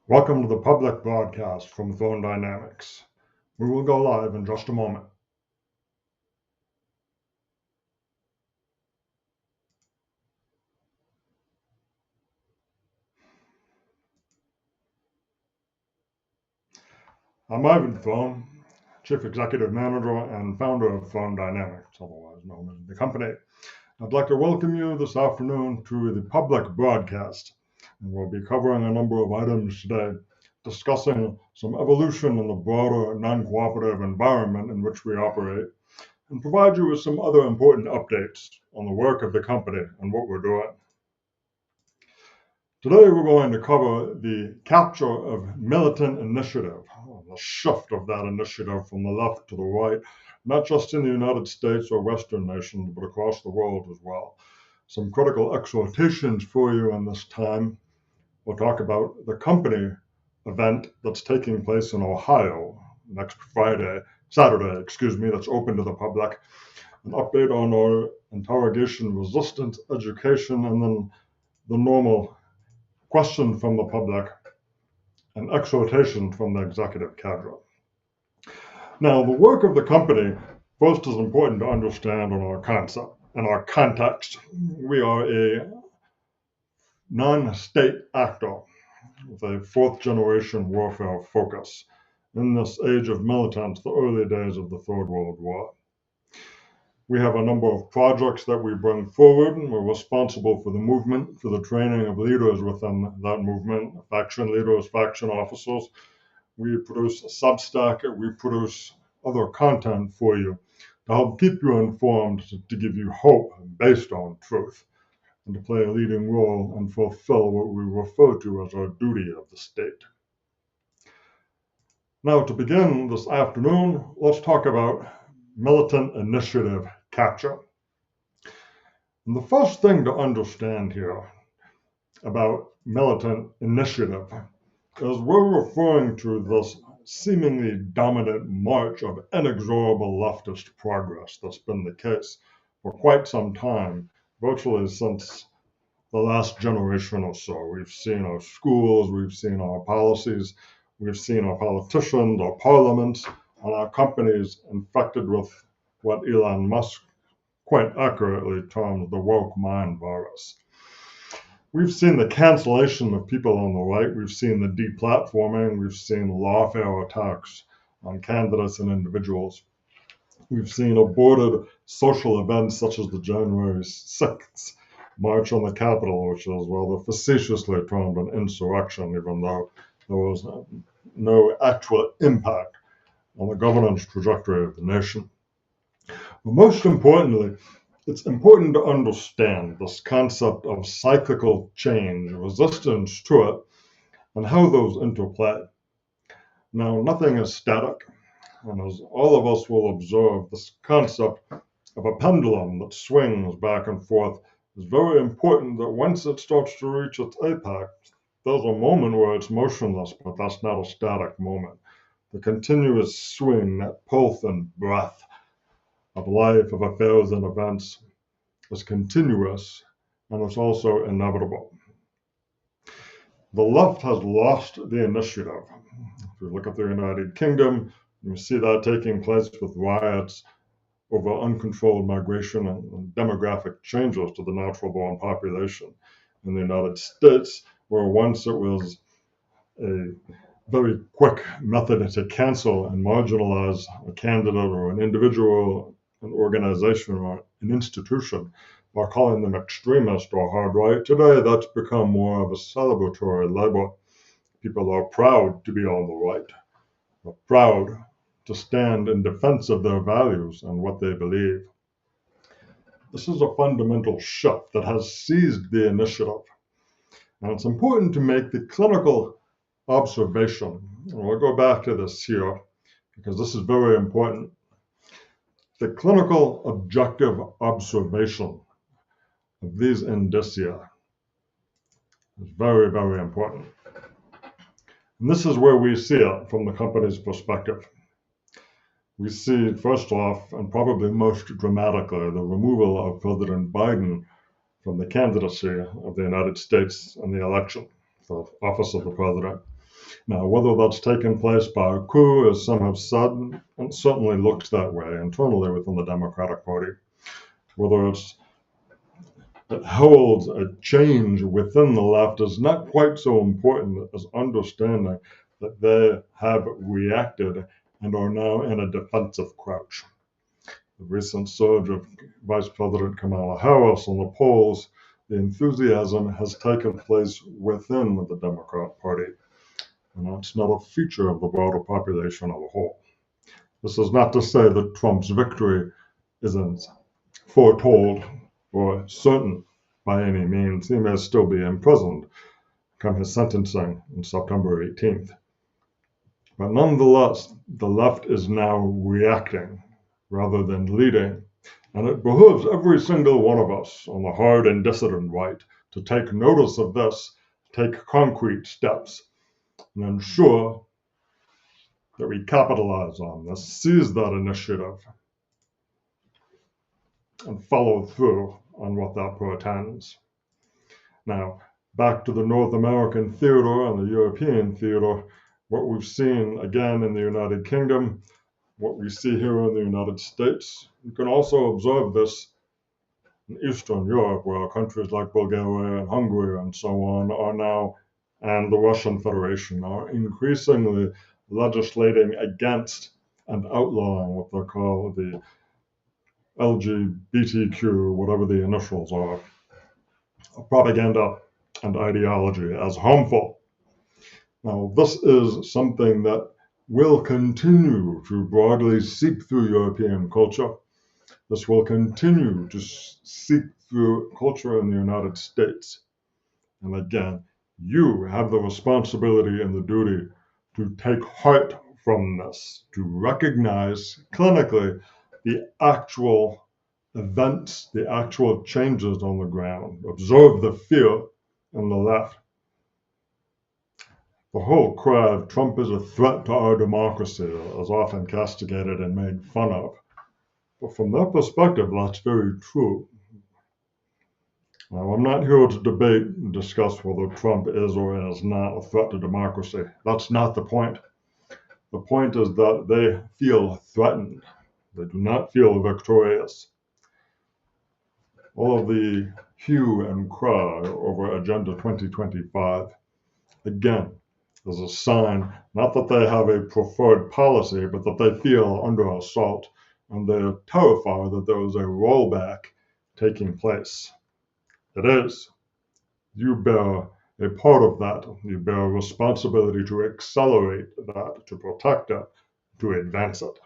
Welcome to the public broadcast from Phone Dynamics. We will go live in just a moment. I'm Ivan Phone, Chief Executive Manager and founder of Phone Dynamics, otherwise known as the company. I'd like to welcome you this afternoon to the public broadcast. And we'll be covering a number of items today, discussing some evolution in the broader non-cooperative environment in which we operate, and provide you with some other important updates on the work of the company and what we're doing. Today we're going to cover the capture of militant initiative, the shift of that initiative from the left to the right, not just in the United States or Western nations, but across the world as well. Some critical exhortations for you in this time. We'll talk about the company event that's taking place in Ohio next Saturday, that's open to the public, an update on our interrogation resistance education, and then the normal question from the public, and exhortation from the executive cadre. Now, the work of the company first is important to understand in our concept and our context. We are a non-state actor with a fourth generation warfare focus in this age of militants, the early days of the Third World War. We have a number of projects that we bring forward, and we're responsible for the movement, for the training of leaders within that movement, faction leaders, faction officers. We produce a Substack, we produce other content for you to help keep you informed, to give you hope based on truth, and to play a leading role and fulfill what we refer to as our duty of the state. Now, to begin this afternoon, let's talk about militant initiative capture. And the first thing to understand here about militant initiative is we're referring to this seemingly dominant march of inexorable leftist progress that's been the case for quite some time, virtually since the last generation or so. We've seen our schools, we've seen our policies, we've seen our politicians, our parliaments, and our companies infected with what Elon Musk quite accurately terms the woke mind virus. We've seen the cancellation of people on the right. We've seen the deplatforming. We've seen lawfare attacks on candidates and individuals. We've seen aborted social events such as the January 6th March on the Capitol, which is rather facetiously termed an insurrection, even though there was no actual impact on the governance trajectory of the nation. But most importantly, it's important to understand this concept of cyclical change, resistance to it, and how those interplay. Now, nothing is static, and as all of us will observe, this concept of a pendulum that swings back and forth is very important, that once it starts to reach its apex, there's a moment where it's motionless, but that's not a static moment. The continuous swing, that pulse and breath of life, of affairs and events, is continuous, and it's also inevitable. The left has lost the initiative. If you look at the United Kingdom, you see that taking place with riots over uncontrolled migration and demographic changes to the natural born population. In the United States, where once it was a very quick method to cancel and marginalize a candidate or an individual, an organization, or an institution by calling them extremist or hard right, today that's become more of a celebratory label. People are proud to be on the right. They're proud to stand in defense of their values and what they believe. This is a fundamental shift that has seized the initiative. And it's important to make the clinical observation, and we'll go back to this here because this is very important. The clinical objective observation of these indicia is very, very important. And this is where we see it from the company's perspective. We see, first off, and probably most dramatically, the removal of President Biden from the candidacy of the United States in the election for office of the president. Now, whether that's taken place by a coup, as some have said, it certainly looks that way internally within the Democratic Party. Whether it holds a change within the left is not quite so important as understanding that they have reacted and are now in a defensive crouch. The recent surge of Vice President Kamala Harris on the polls, the enthusiasm has taken place within the Democrat Party, and that's not a feature of the broader population as a whole. This is not to say that Trump's victory isn't foretold or certain by any means. He may still be imprisoned come his sentencing on September 18th. But nonetheless, the left is now reacting rather than leading. And it behooves every single one of us on the hard and dissident right to take notice of this, take concrete steps, and ensure that we capitalize on this, seize that initiative, and follow through on what that portends. Now, back to the North American theater and the European theater, what we've seen again in the United Kingdom, what we see here in the United States. You can also observe this in Eastern Europe, where countries like Bulgaria and Hungary and so on are now, and the Russian Federation, are increasingly legislating against and outlawing what they call the LGBTQ, whatever the initials are, propaganda and ideology as harmful. Now, this is something that will continue to broadly seep through European culture. This will continue to seep through culture in the United States. And again, you have the responsibility and the duty to take heart from this, to recognize clinically the actual events, the actual changes on the ground, observe the fear on the left. The whole cry of Trump is a threat to our democracy is often castigated and made fun of. But from their perspective, that's very true. Now, I'm not here to debate and discuss whether Trump is or is not a threat to democracy. That's not the point. The point is that they feel threatened. They do not feel victorious. All of the hue and cry over Agenda 2025, again, is a sign not that they have a preferred policy, but that they feel under assault and they're terrified that there is a rollback taking place. It is. You bear a part of that. You bear a responsibility to accelerate that, to protect it, to advance it.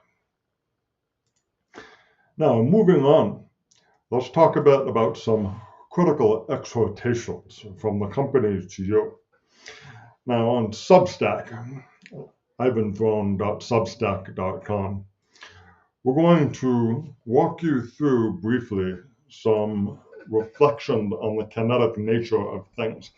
Now, moving on, let's talk a bit about some critical exhortations from the company to you. Now, on Substack, ivanthron.substack.com, we're going to walk you through briefly some reflection on the kinetic nature of things.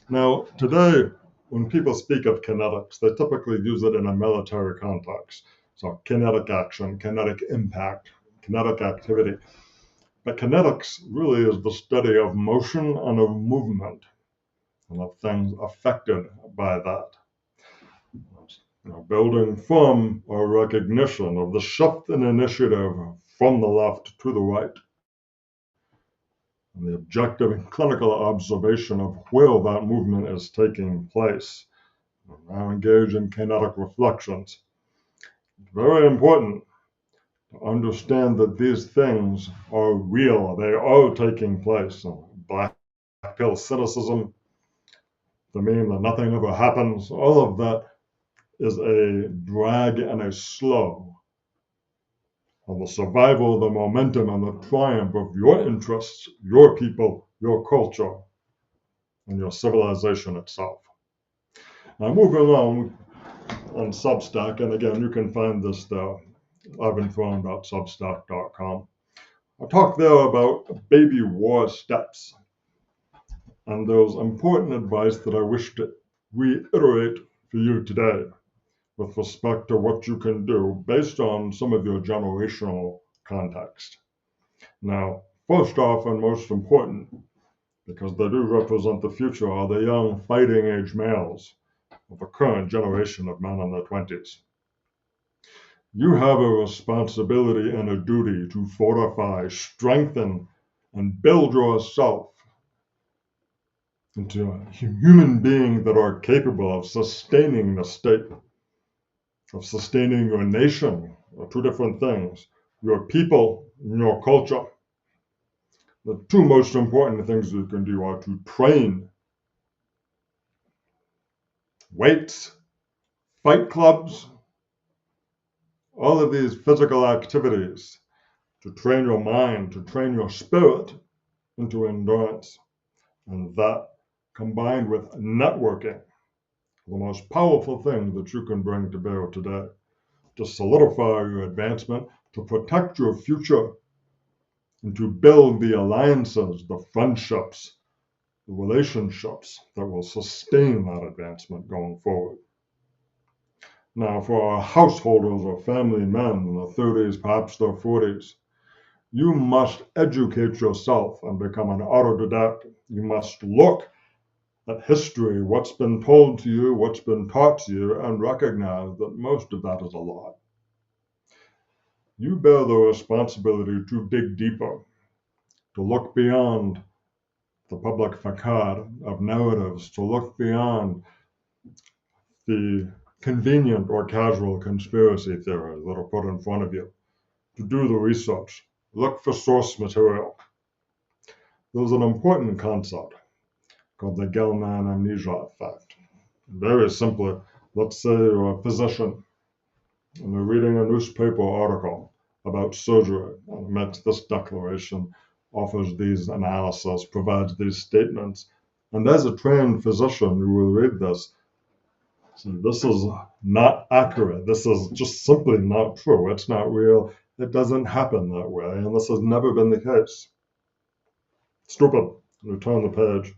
Now, today, when people speak of kinetics, they typically use it in a military context. So kinetic action, kinetic impact, kinetic activity. But kinetics really is the study of motion and of movement and of things affected by that. Building from a recognition of the shift in initiative from the left to the right, and the objective and clinical observation of where that movement is taking place. Now engage in kinetic reflections. Very important to understand that these things are real. They are taking place. Black pill cynicism, the meme that nothing ever happens, all of that is a drag and a slow on the survival, the momentum, and the triumph of your interests, your people, your culture, and your civilization itself. Now, moving on Substack, and again, you can find this there, ivanthron.substack.com. I talk there about baby war steps, and there's important advice that I wish to reiterate for you today with respect to what you can do based on some of your generational context. Now, first off and most important, because they do represent the future, are the young fighting age males. of the current generation of men in their 20s. You have a responsibility and a duty to fortify, strengthen, and build yourself into a human being that are capable of sustaining the state, of sustaining your nation, are two different things. Your people and your culture. The two most important things you can do are to train. Weights, fight clubs, all of these physical activities to train your mind, to train your spirit into endurance. And that, combined with networking, the most powerful thing that you can bring to bear today to solidify your advancement, to protect your future, and to build the alliances, the friendships, the relationships that will sustain that advancement going forward. Now, for our householders or family men in their 30s, perhaps their 40s, you must educate yourself and become an autodidact. You must look at history, what's been told to you, what's been taught to you, and recognize that most of that is a lie. You bear the responsibility to dig deeper, to look beyond the public facade of narratives, to look beyond the convenient or casual conspiracy theories that are put in front of you, to do the research, look for source material. There's an important concept called the Gell-Mann amnesia effect. Very simply, let's say you're a physician and you're reading a newspaper article about surgery, and it makes this declaration, offers these analyses, provides these statements. And as a trained physician, you will read this. So this is not accurate. This is just simply not true. It's not real. It doesn't happen that way. And this has never been the case. Stupid. You turn the page.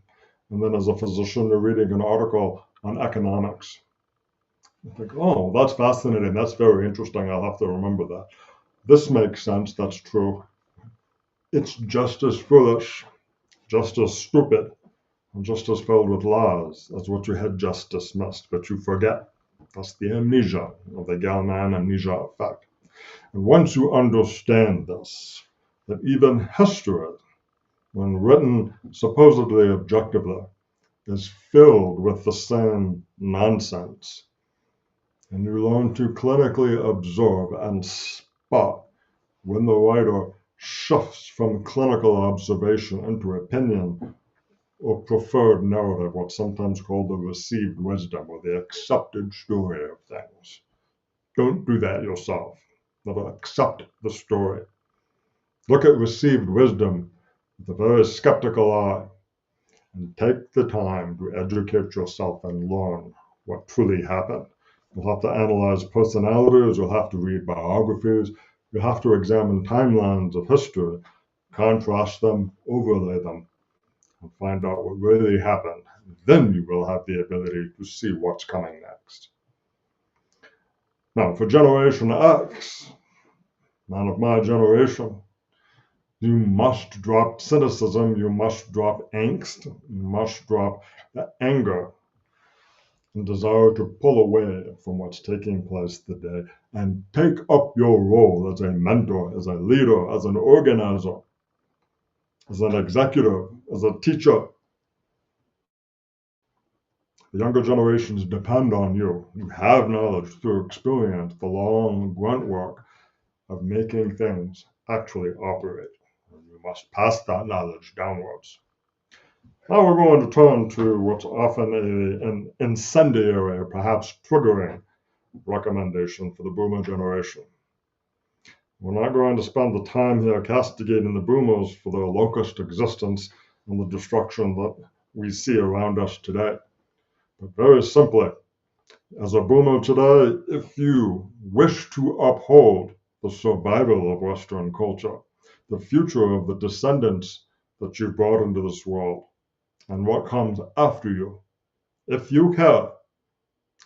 And then as a physician, you're reading an article on economics. You think, oh, that's fascinating. That's very interesting. I'll have to remember that. This makes sense. That's true. It's just as foolish, just as stupid, and just as filled with lies as what you had just dismissed, but you forget. That's the amnesia, or the Gell-Mann amnesia effect. And once you understand this, that even history, when written supposedly objectively, is filled with the same nonsense, and you learn to clinically observe and spot when the writer shifts from clinical observation into opinion or preferred narrative, what's sometimes called the received wisdom or the accepted story of things. Don't do that yourself. Never accept the story. Look at received wisdom with a very skeptical eye and take the time to educate yourself and learn what truly happened. You'll have to analyze personalities, you'll have to read biographies, you'll have to examine timelines of history, contrast them, overlay them, and find out what really happened. Then you will have the ability to see what's coming next. Now, for Generation X, man of my generation, you must drop cynicism, you must drop angst, you must drop the anger and desire to pull away from what's taking place today and take up your role as a mentor, as a leader, as an organizer, as an executive, as a teacher. The younger generations depend on you. You have knowledge through experience, the long grunt work of making things actually operate. And you must pass that knowledge downwards. Now we're going to turn to what's often an incendiary, perhaps triggering recommendation for the boomer generation. We're not going to spend the time here castigating the boomers for their locust existence and the destruction that we see around us today. But very simply, as a boomer today, if you wish to uphold the survival of Western culture, the future of the descendants that you brought into this world, and what comes after you, if you care,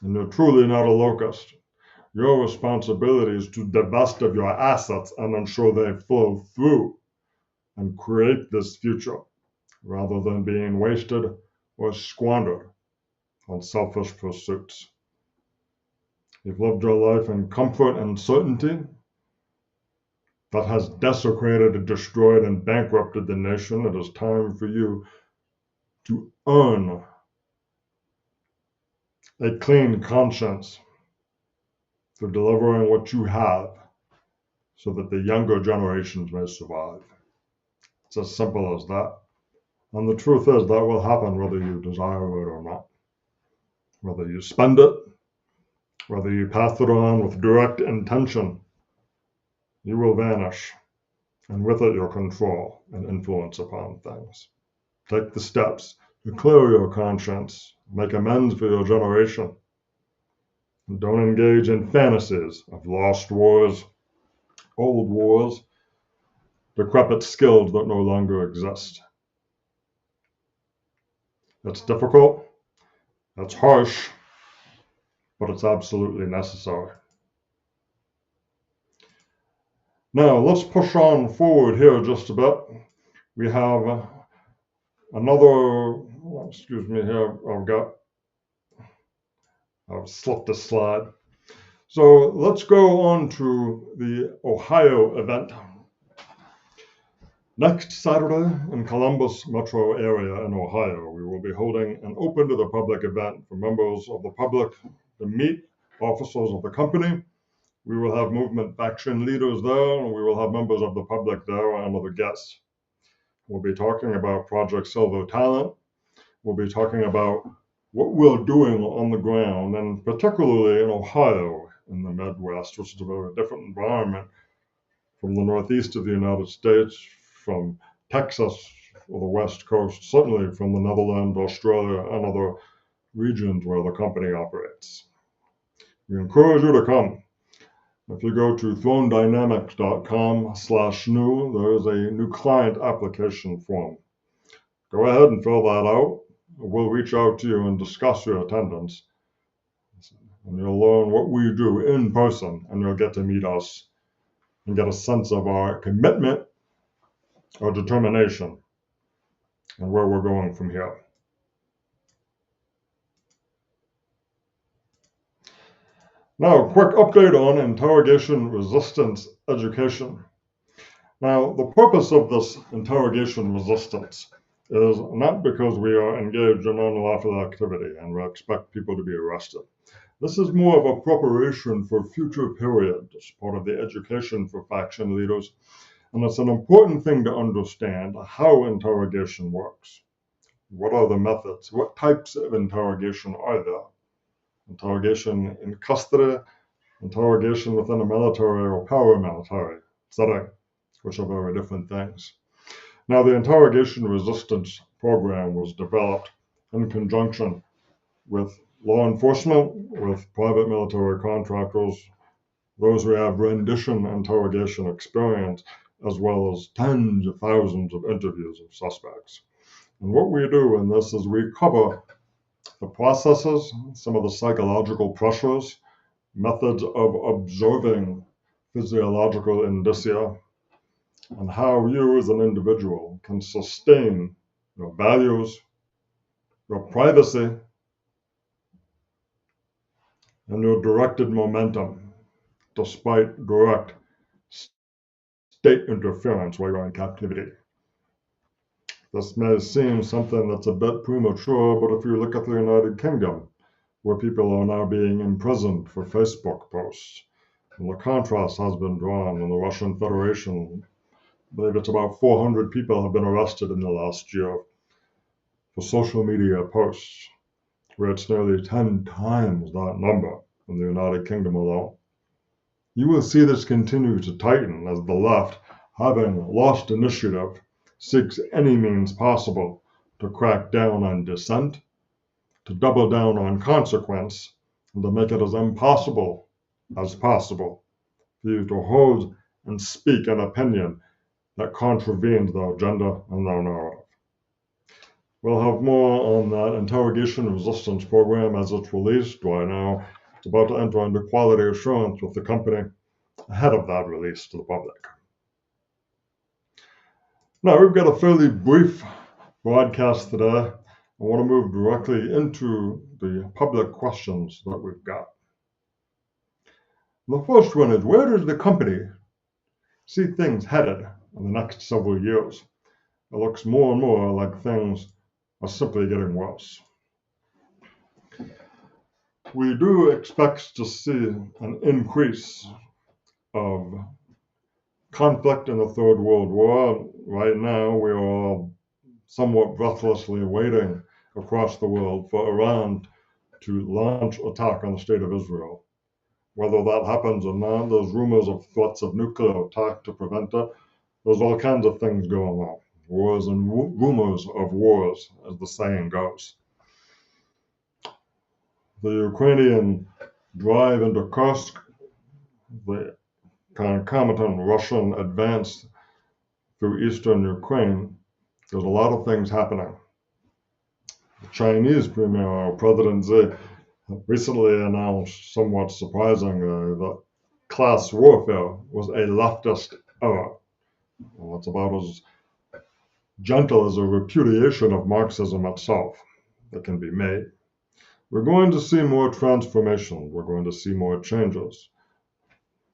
and you're truly not a locust, your responsibility is to divest of your assets and ensure they flow through and create this future, rather than being wasted or squandered on selfish pursuits. You've lived your life in comfort and certainty. That has desecrated, destroyed, and bankrupted the nation. It is time for you to earn a clean conscience through delivering what you have so that the younger generations may survive. It's as simple as that. And the truth is that will happen whether you desire it or not. Whether you spend it, whether you pass it on with direct intention, you will vanish, and with it your control and influence upon things. Take the steps to clear your conscience, make amends for your generation, and don't engage in fantasies of lost wars, old wars, decrepit skills that no longer exist. It's difficult, it's harsh, but it's absolutely necessary. Now, let's push on forward here just a bit. We have excuse me here, I've slipped a slide. So let's go on to the Ohio event. Next Saturday in Columbus metro area in Ohio, we will be holding an open to the public event for members of the public to meet officers of the company. We will have movement faction leaders there, and we will have members of the public there and other guests. We'll be talking about Project Silver Talent. We'll be talking about what we're doing on the ground, and particularly in Ohio, in the Midwest, which is a very different environment from the Northeast of the United States, from Texas or the West Coast, certainly from the Netherlands, Australia, and other regions where the company operates. We encourage you to come. If you go to thronedynamics.com/new, there is a new client application form. Go ahead and fill that out. We'll reach out to you and discuss your attendance. And you'll learn what we do in person, and you'll get to meet us and get a sense of our commitment, our determination, and where we're going from here. Now, a quick update on interrogation resistance education. Now, the purpose of this interrogation resistance is not because we are engaged in unlawful activity and we expect people to be arrested. This is more of a preparation for future periods as part of the education for faction leaders. And it's an important thing to understand how interrogation works. What are the methods? What types of interrogation are there? Interrogation in custody, interrogation within a military or paramilitary setting, which are very different things. Now, the interrogation resistance program was developed in conjunction with law enforcement, with private military contractors, those who have rendition interrogation experience, as well as tens of thousands of interviews of suspects. And what we do in this is we cover the processes, some of the psychological pressures, methods of observing physiological indicia, and how you as an individual can sustain your values, your privacy, and your directed momentum despite direct state interference while you're in captivity. This may seem something that's a bit premature, but if you look at the United Kingdom, where people are now being imprisoned for Facebook posts, and the contrast has been drawn in the Russian Federation. I believe it's about 400 people have been arrested in the last year for social media posts, where it's nearly 10 times that number in the United Kingdom alone. You will see this continue to tighten as the left, having lost initiative, seeks any means possible to crack down on dissent, to double down on consequence, and to make it as impossible as possible for you to hold and speak an opinion that contravenes their agenda and their narrative. We'll have more on that interrogation resistance program as it's released. Right now, it's about to enter into quality assurance with the company ahead of that release to the public. Now, we've got a fairly brief broadcast today. I want to move directly into the public questions that we've got. The first one is, where does the company see things headed in the next several years? It looks more and more like things are simply getting worse. We do expect to see an increase of conflict in the Third World War. Right now, we are all somewhat breathlessly waiting across the world for Iran to launch attack on the state of Israel. Whether that happens or not, there's rumors of threats of nuclear attack to prevent it. There's all kinds of things going on. Wars and rumors of wars, as the saying goes. The Ukrainian drive into Kursk, the concomitant Russian advance through eastern Ukraine, there's a lot of things happening. The Chinese Premier, President Xi, recently announced, somewhat surprisingly, that class warfare was a leftist error. Well, that's about as gentle as a repudiation of Marxism itself that can be made. We're going to see more transformation. We're going to see more changes.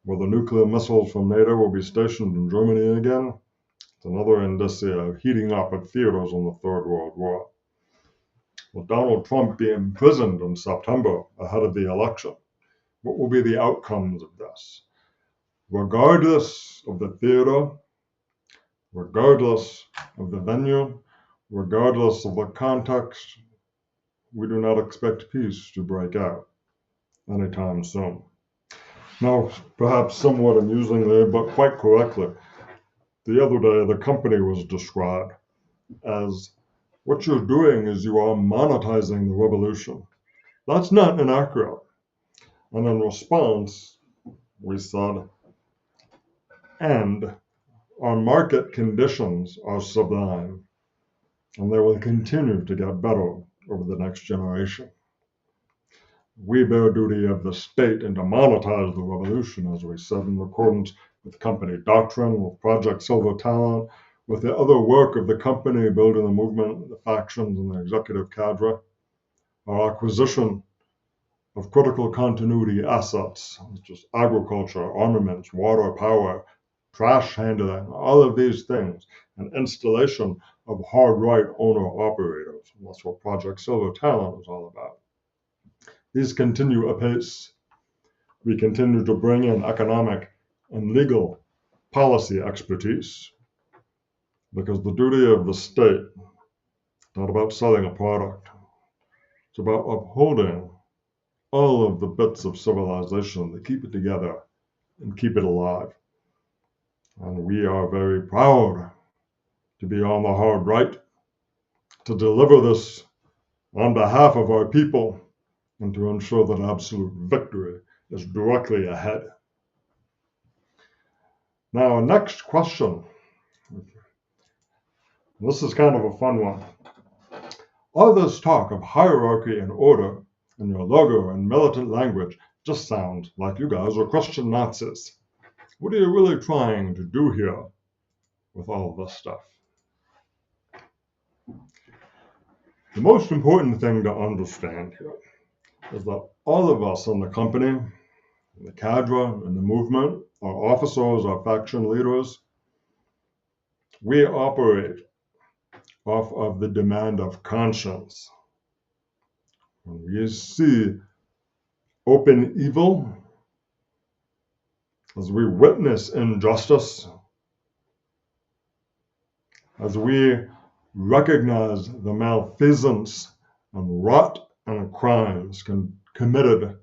Whether nuclear missiles from NATO will be stationed in Germany again, it's another indicia of heating up at theaters in the Third World War. Will Donald Trump be imprisoned in September ahead of the election? What will be the outcomes of this? Regardless of the theater, regardless of the venue, regardless of the context, we do not expect peace to break out anytime soon. Now, perhaps somewhat amusingly, but quite correctly, the other day the company was described as, what you're doing is you are monetizing the revolution. That's not inaccurate. And in response, we said, and our market conditions are sublime, and they will continue to get better over the next generation. We bear duty of the state and to monetize the revolution, as we said, in accordance with company doctrine, with Project Silver Talent, with the other work of the company, building the movement, the factions, and the executive cadre. Our acquisition of critical continuity assets, such as agriculture, armaments, water, power, trash handling, all of these things, and installation of hard right owner-operators. That's what Project Silver Talent is all about. These continue apace. We continue to bring in economic and legal policy expertise, because the duty of the state is not about selling a product. It's about upholding all of the bits of civilization that keep it together and keep it alive. And we are very proud to be on the hard right, to deliver this on behalf of our people, and to ensure that absolute victory is directly ahead. Now, next question. This is kind of a fun one. All this talk of hierarchy and order in your logo and militant language just sounds like you guys are Christian Nazis. What are you really trying to do here with all of this stuff? The most important thing to understand here is that all of us in the company, the cadre, and the movement, our officers, our faction leaders, we operate off of the demand of conscience. When we see open evil, as we witness injustice, as we recognize the malfeasance and rot and crimes committed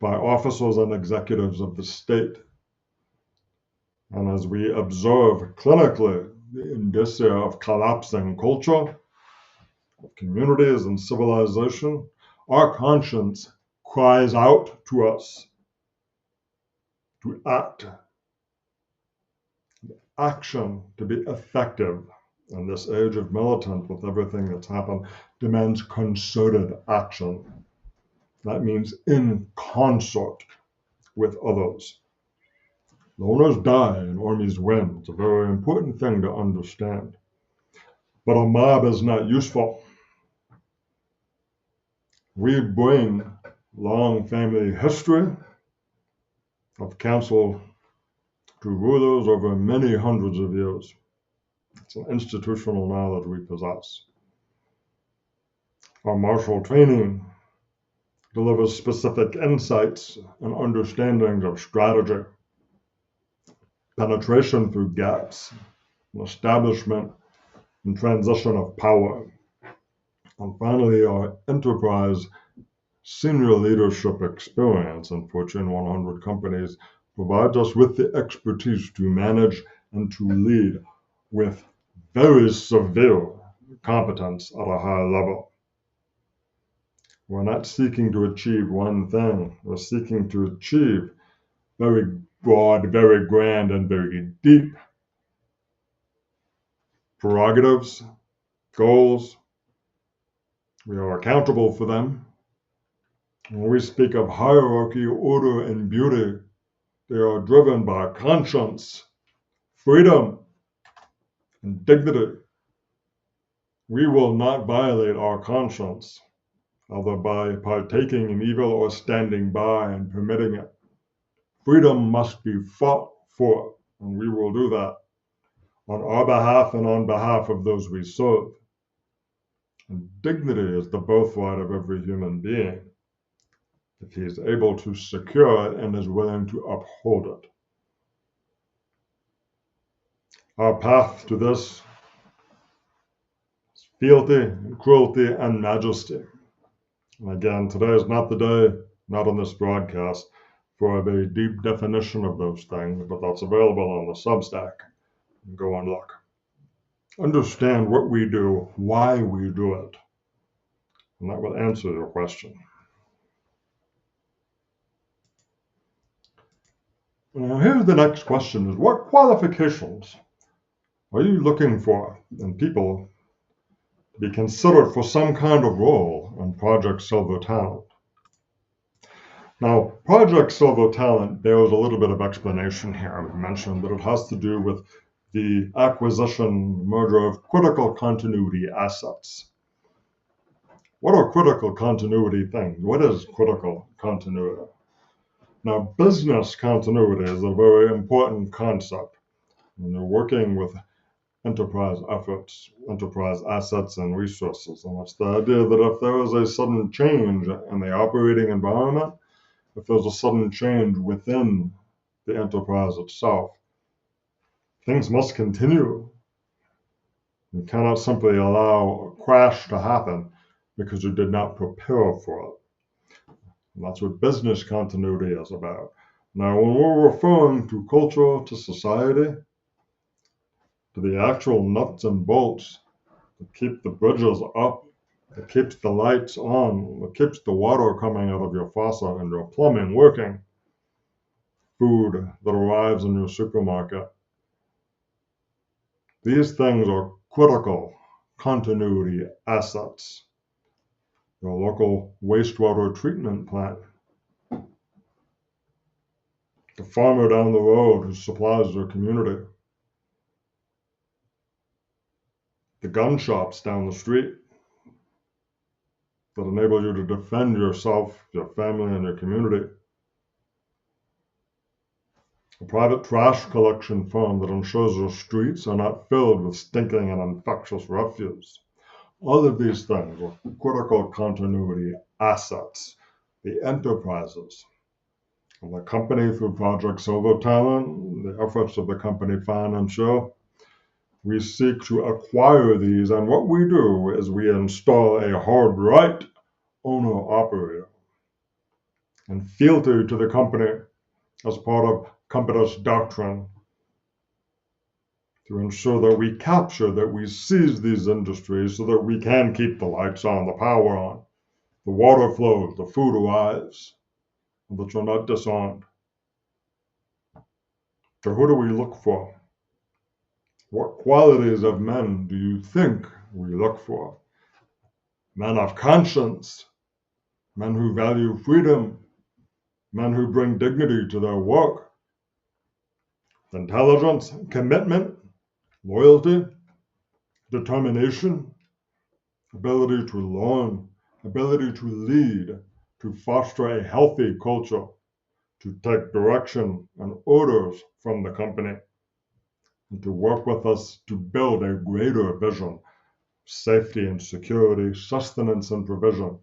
by officers and executives of the state, and as we observe clinically the indicia of collapsing culture, of communities and civilization, our conscience cries out to us to act. Action, to be effective in this age of militant, with everything that's happened, demands concerted action. That means in concert with others. Loners die and armies win. It's a very important thing to understand. But a mob is not useful. We bring long family history of counsel to rulers over many hundreds of years. It's an institutional knowledge we possess. Our martial training delivers specific insights and understandings of strategy, penetration through gaps, establishment and transition of power. And finally, our enterprise senior leadership experience in Fortune 100 companies provides us with the expertise to manage and to lead with very severe competence at a high level. We're not seeking to achieve one thing. We're seeking to achieve very broad, very grand, and very deep prerogatives, goals. We are accountable for them. When we speak of hierarchy, order, and beauty, they are driven by conscience, freedom, and dignity. We will not violate our conscience, either by partaking in evil or standing by and permitting it. Freedom must be fought for, and we will do that on our behalf and on behalf of those we serve. And dignity is the birthright of every human being, if he is able to secure it and is willing to uphold it. Our path to this is fealty, and cruelty, and majesty. And again, today is not the day, not on this broadcast, for a very deep definition of those things, but that's available on the Substack. Go and look. Understand what we do, why we do it, and that will answer your question. Now, here's the next question: is what qualifications are you looking for in people to be considered for some kind of role in Project Silver Talent? Now, Project Silver Talent bears a little bit of explanation here. I mentioned that it has to do with the acquisition, merger of critical continuity assets. What are critical continuity things? What is critical continuity? Now, business continuity is a very important concept when you're working with enterprise efforts, enterprise assets, and resources. And it's the idea that if there is a sudden change in the operating environment, if there's a sudden change within the enterprise itself, things must continue. You cannot simply allow a crash to happen because you did not prepare for it. And that's what business continuity is about. Now, when we're referring to culture, to society, to the actual nuts and bolts that keep the bridges up, that keeps the lights on, that keeps the water coming out of your faucet and your plumbing working, food that arrives in your supermarket, these things are critical continuity assets. Your local wastewater treatment plant, the farmer down the road who supplies your community, the gun shops down the street that enable you to defend yourself, your family, and your community, a private trash collection firm that ensures your streets are not filled with stinking and infectious refuse. All of these things are critical continuity assets, the enterprises. And the company, through Project Silver Talent, the efforts of the company financial, we seek to acquire these, and what we do is we install a hard right owner-operator and fealty to the company as part of company's doctrine to ensure that we capture, that we seize these industries so that we can keep the lights on, the power on, the water flows, the food arrives, and that you're not disarmed. So who do we look for? What qualities of men do you think we look for? Men of conscience, men who value freedom, men who bring dignity to their work, intelligence, commitment, loyalty, determination, ability to learn, ability to lead, to foster a healthy culture, to take direction and orders from the company, and to work with us to build a greater vision, safety and security, sustenance and provision,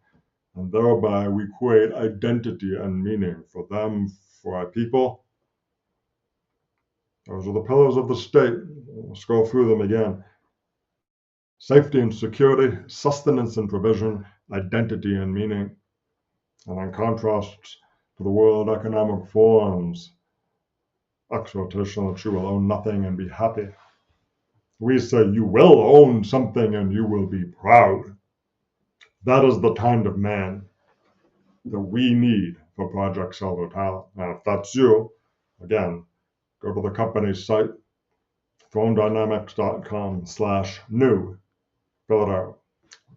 and thereby we create identity and meaning for them, for our people. Those are the pillars of the state. Let's go through them again. Safety and security, sustenance and provision, identity and meaning. And in contrast to the World Economic Forum's exhortation that you will own nothing and be happy, we say you will own something and you will be proud. That is the kind of man that we need for Project Silver Talent. Now, if that's you, again, go to the company's site, thronedynamics.com/new. Fill it out.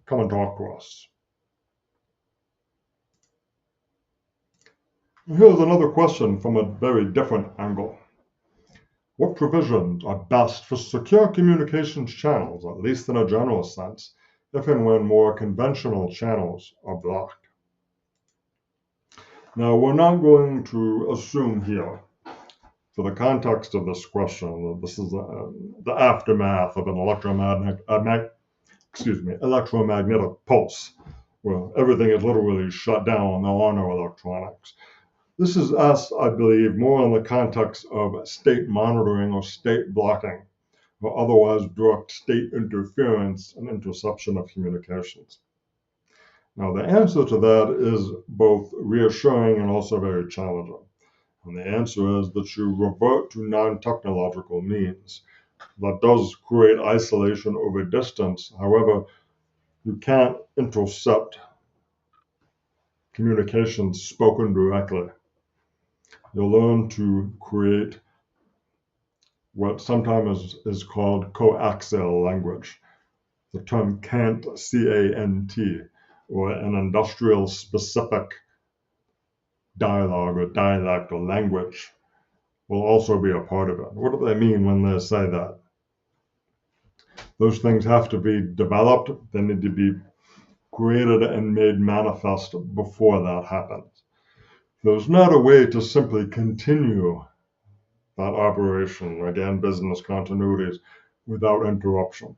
Come and talk to us. Here's another question from a very different angle. What provisions are best for secure communications channels, at least in a general sense, if and when more conventional channels are blocked? Now, we're not going to assume here, for the context of this question, that this is the aftermath of an electromagnetic pulse, where everything is literally shut down, there are no electronics. This is us, I believe, more in the context of state monitoring or state blocking, or otherwise direct state interference and interception of communications. Now, the answer to that is both reassuring and also very challenging. And the answer is that you revert to non-technological means. That does create isolation over distance. However, you can't intercept communications spoken directly. You'll learn to create what sometimes is called coaxial language. The term CANT, C-A-N-T, or an industrial specific dialogue or dialect or language, will also be a part of it. What do they mean when they say that? Those things have to be developed. They need to be created and made manifest before that happens. There's not a way to simply continue that operation, again, business continuities, without interruption.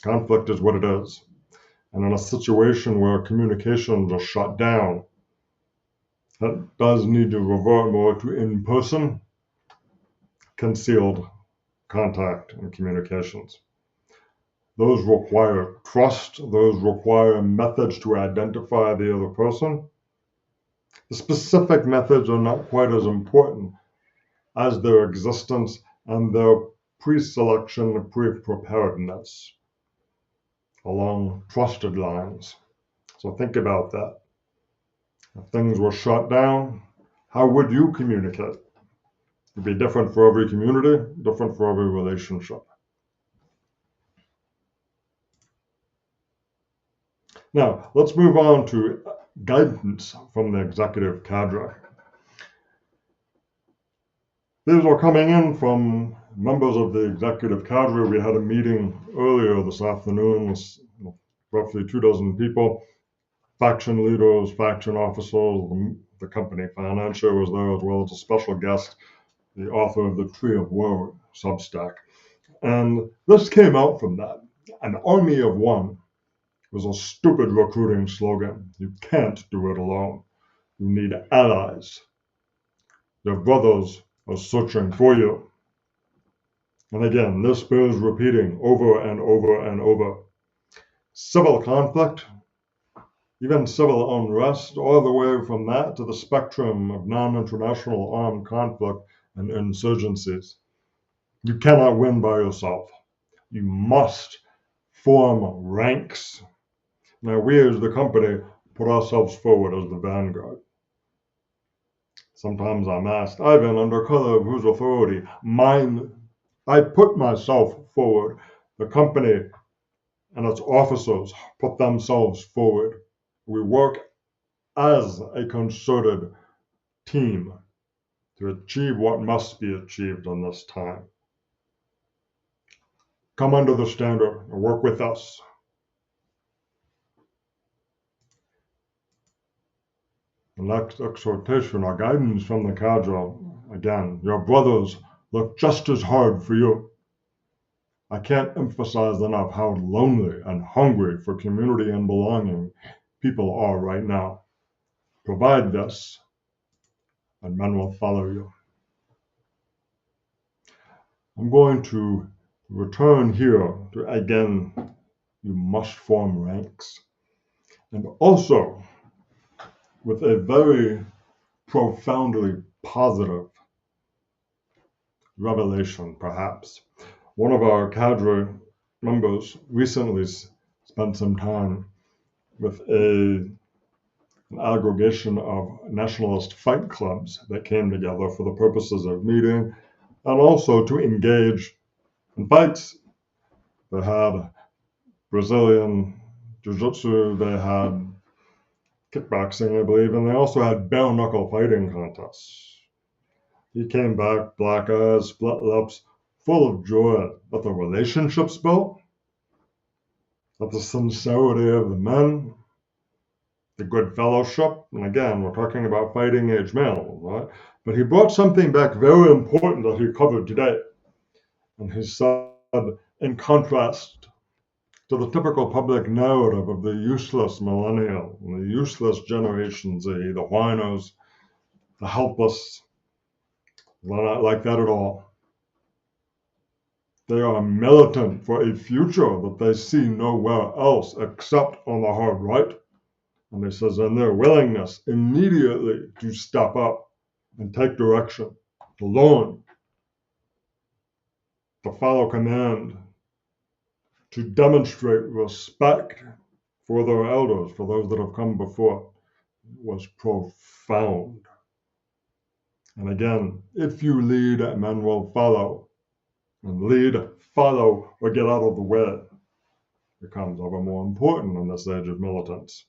Conflict is what it is. And in a situation where communications are shut down, that does need to revert more to in-person, concealed contact and communications. Those require trust. Those require methods to identify the other person. The specific methods are not quite as important as their existence and their pre-selection and pre-preparedness along trusted lines. So think about that. If things were shut down, how would you communicate? It'd be different for every community, different for every relationship. Now, let's move on to guidance from the executive cadre. These are coming in from members of the executive cadre. We had a meeting earlier this afternoon with roughly 24 people, faction leaders, faction officers, the company financier was there, as well as a special guest, the author of the Tree of Woe Substack. And this came out from that. An army of one was a stupid recruiting slogan. You can't do it alone. You need allies. Your brothers are searching for you. And again, this bears repeating over and over and over. Civil conflict, even civil unrest, all the way from that to the spectrum of non-international armed conflict and insurgencies. You cannot win by yourself. You must form ranks. Now, we as the company put ourselves forward as the vanguard. Sometimes I'm asked, Ivan, under color of whose authority? Mine. I put myself forward. The company and its officers put themselves forward. We work as a concerted team to achieve what must be achieved in this time. Come under the standard and work with us. The next exhortation or guidance from the cadre, again, your brothers look just as hard for you. I can't emphasize enough how lonely and hungry for community and belonging people are right now. Provide this, and men will follow you. I'm going to return here to, again, you must form ranks. And also, with a very profoundly positive revelation, perhaps. One of our cadre members recently spent some time with an aggregation of nationalist fight clubs that came together for the purposes of meeting and also to engage in fights. They had Brazilian Jiu-Jitsu, they had kickboxing, I believe, and they also had bare-knuckle fighting contests. He came back, black eyes, split lips, full of joy at the relationships built, at the sincerity of the men, the good fellowship. And again, we're talking about fighting age males, right? But he brought something back very important that he covered today. And he said, in contrast to the typical public narrative of the useless millennial, the useless Generation Z, the whiners, the helpless, they're not like that at all. They are militant for a future that they see nowhere else except on the hard right. And he says, in their willingness immediately to step up and take direction, to learn, to follow command, to demonstrate respect for their elders, for those that have come before, was profound. And again, if you lead, men will follow. And lead, follow, or get out of the way becomes ever more important in this age of militants.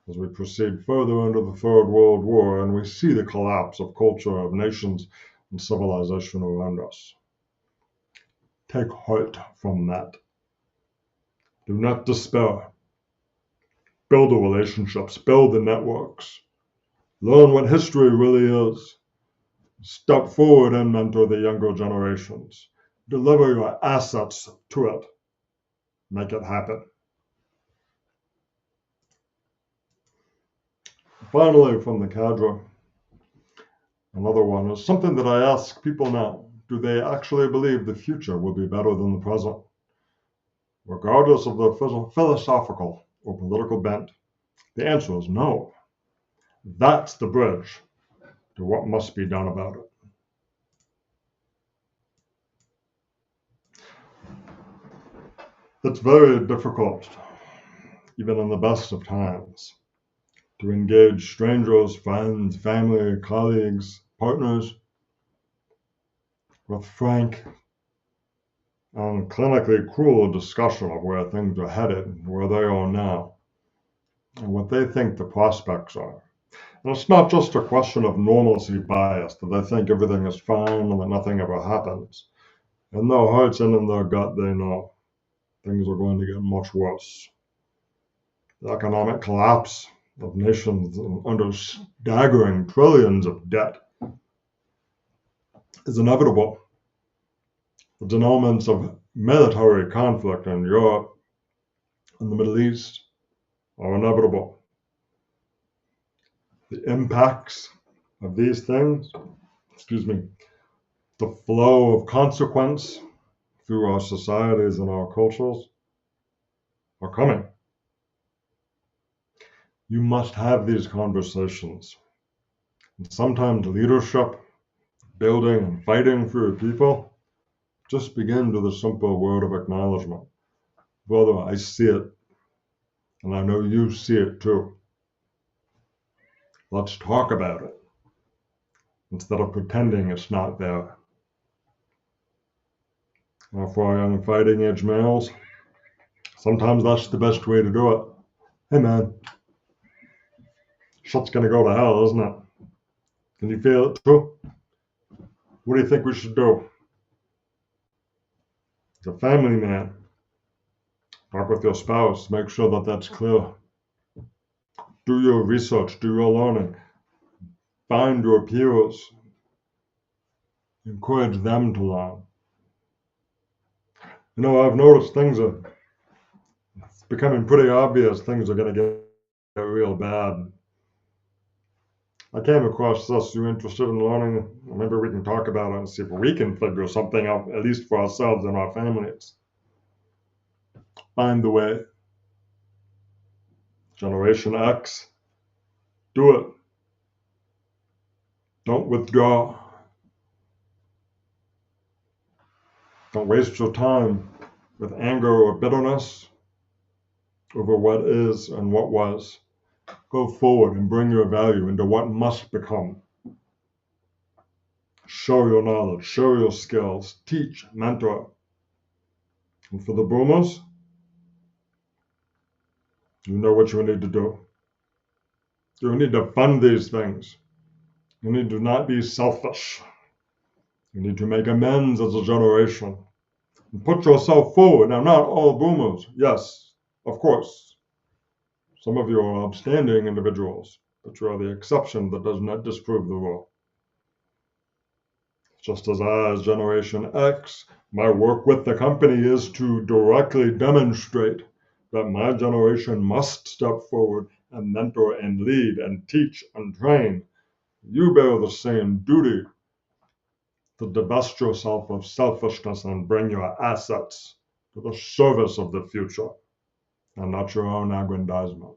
As we proceed further into the Third World War and we see the collapse of culture, of nations, and civilization around us. Take heart from that. Do not despair. Build the relationships, build the networks. Learn what history really is. Step forward and mentor the younger generations. Deliver your assets to it. Make it happen. Finally, from the cadre, another one is something that I ask people now. Do they actually believe the future will be better than the present? Regardless of their philosophical or political bent, the answer is no. That's the bridge to what must be done about it. It's very difficult, even in the best of times, to engage strangers, friends, family, colleagues, partners with frank and clinically cruel discussion of where things are headed, where they are now, and what they think the prospects are. And it's not just a question of normalcy bias, that they think everything is fine and that nothing ever happens. In their hearts and in their gut, they know things are going to get much worse. The economic collapse of nations under staggering trillions of debt is inevitable. The denouements of military conflict in Europe and the Middle East are inevitable. The impacts of these things, the flow of consequence through our societies and our cultures are coming. You must have these conversations. And sometimes leadership, building and fighting for your people, just begin with a simple word of acknowledgement. Brother, I see it, and I know you see it too. Let's talk about it, instead of pretending it's not there. Now, for our young fighting age males, sometimes that's the best way to do it. Hey man, shit's gonna go to hell, isn't it? Can you feel it too? What do you think we should do? As a family man, talk with your spouse, make sure that that's clear. Do your research, do your learning, find your peers, encourage them to learn. I've noticed it's becoming pretty obvious things are going to get real bad. I came across this. You interested in learning? Maybe we can talk about it and see if we can figure something out, at least for ourselves and our families. Find the way. Generation X, do it. Don't withdraw. Don't waste your time with anger or bitterness over what is and what was. Go forward and bring your value into what must become. Show your knowledge, show your skills, teach, mentor. And for the boomers, you know what you need to do. You need to fund these things. You need to not be selfish. You need to make amends as a generation. And put yourself forward. Now, not all boomers. Yes, of course. Some of you are upstanding individuals, but you are the exception that does not disprove the rule. Just as I, as Generation X, my work with the company is to directly demonstrate that my generation must step forward and mentor and lead and teach and train. You bear the same duty to divest yourself of selfishness and bring your assets to the service of the future and not your own aggrandizement.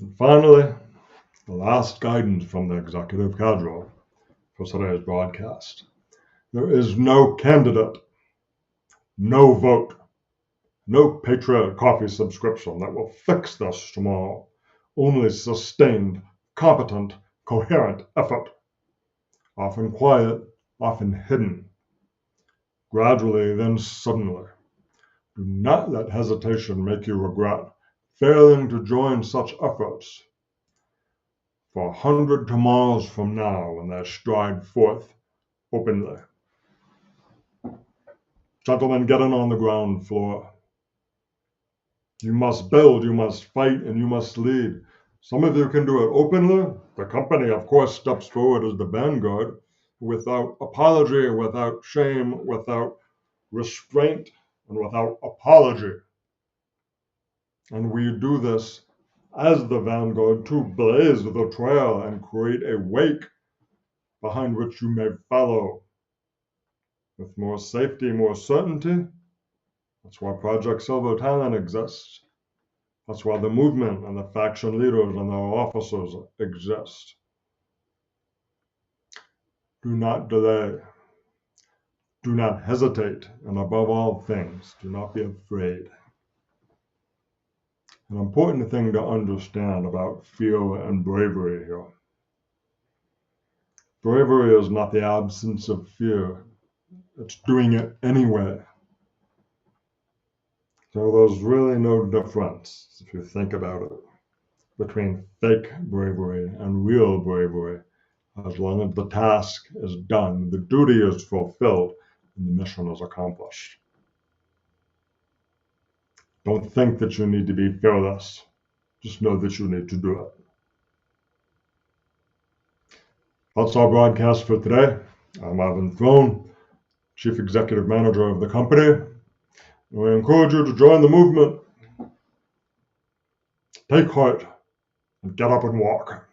And finally, the last guidance from the executive cadre for today's broadcast. There is no candidate, no vote, no Patriot Coffee subscription that will fix this tomorrow. Only sustained, competent, coherent effort, often quiet, often hidden, gradually, then suddenly. Do not let hesitation make you regret failing to join such efforts for 100 tomorrows from now when they stride forth openly. Gentlemen, get in on the ground floor. You must build, you must fight, and you must lead. Some of you can do it openly. The company, of course, steps forward as the vanguard without apology, without shame, without restraint, and without apology. And we do this as the vanguard to blaze the trail and create a wake behind which you may follow with more safety, more certainty. That's why Project Silver Talent exists. That's why the movement and the faction leaders and their officers exist. Do not delay. Do not hesitate. And above all things, do not be afraid. An important thing to understand about fear and bravery here. Bravery is not the absence of fear. It's doing it anyway. So there's really no difference, if you think about it, between fake bravery and real bravery, as long as the task is done, the duty is fulfilled, and the mission is accomplished. Don't think that you need to be fearless. Just know that you need to do it. That's our broadcast for today. I'm Ivan Throne, Chief Executive Manager of the company. We encourage you to join the movement. Take heart and get up and walk.